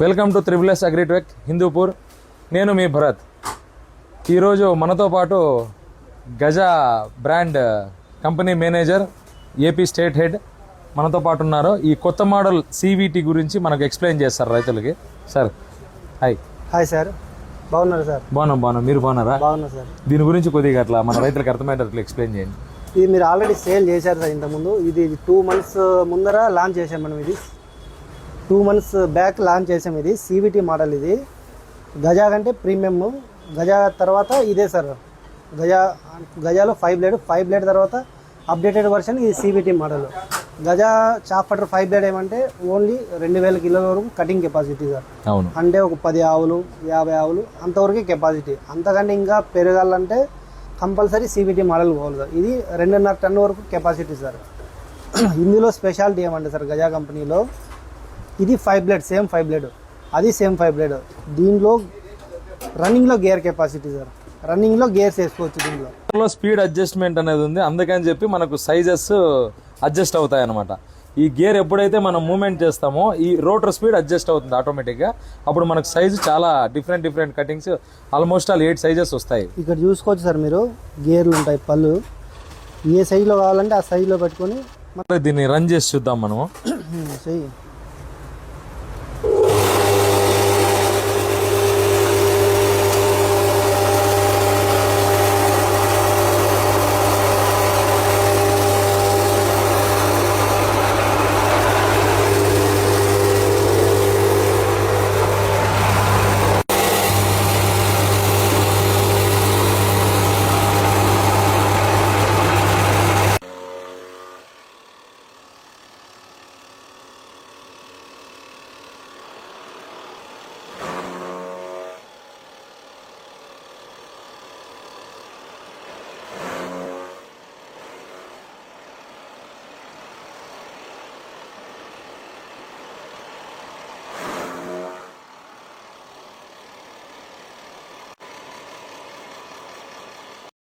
Welcome to triple agritech Hindupur. నేను మీ భరత్. ఈరోజు మనతో పాటు Gaza brand company manager, AP state head మనతో పాటు ఉన్నారు. ఈ కొత్త మోడల్ CVT గురించి మనకు ఎక్స్ప్లెయిన్ చేస్తారు రైతులకి. Sir hi. హాయ్ సార్, బాగున్నారు సార్? బాగున్నాం. మీరు బాగున్నారా? బాగున్నా సార్. దీని గురించి కొద్దిగా అట్లా మన రైతులకు అర్థమయ్యేటట్లు ఎక్స్ప్లెయిన్ చేయండి. ఇది మీరు ఆల్రెడీ సేల్ చేశారు సార్ ఇంతకుముందు. ఇది 2 months ముందర లాంచ్ చేసాం మనం. ఇది 2 months బ్యాక్ లాంచ్ చేసాం. ఇది CVT మోడల్. ఇది గజా కంటే ప్రీమియం. గజా తర్వాత ఇదే సార్. గజాలో 5 బ్లేడ్ తర్వాత అప్డేటెడ్ వర్షన్ ఈ CVT మోడల్. గజా చాప్ పటర్ 5 బ్లేడ్ ఏమంటే ఓన్లీ 2000 కిలోల వరకు కటింగ్ కెపాసిటీ సార్. అవును. అంటే ఒక 10 ఆవులు 50 ఆవులు అంతవరకు కెపాసిటీ. అంతకంటే ఇంకా పెరగాలంటే కంపల్సరీ CVT మోడల్ పోవాలి సార్. ఇది 2.5 టన్ వరకు కెపాసిటీ సార్. ఇందులో స్పెషాలిటీ ఏమంటే సార్, గజా కంపెనీలో ఇది 5 బ్లేడ్, సేమ్ 5 బ్లేడ్, అది సేమ్ 5 బ్లేడ్. దీనిలో రన్నింగ్లో గేర్ కెపాసిటీ సార్. రన్నింగ్లో గేర్స్ వేసుకోవచ్చు. దీనిలో స్పీడ్ అడ్జస్ట్మెంట్ అనేది ఉంది. అందుకని చెప్పి మనకు సైజెస్ అడ్జస్ట్ అవుతాయి అన్నమాట. ఈ గేర్ ఎప్పుడైతే మనం మూవ్మెంట్ చేస్తామో ఈ రోటర్ స్పీడ్ అడ్జస్ట్ అవుతుంది ఆటోమేటిక్గా. అప్పుడు మనకు సైజు చాలా different cuttings, almost all 8 sizes వస్తాయి. ఇక్కడ చూసుకోవచ్చు సార్ మీరు, గేర్లు ఉంటాయి. పళ్ళు ఏ సైజులో కావాలంటే ఆ సైజులో పెట్టుకొని దీన్ని రన్ చేసి చూద్దాం మనము. చెయ్యి.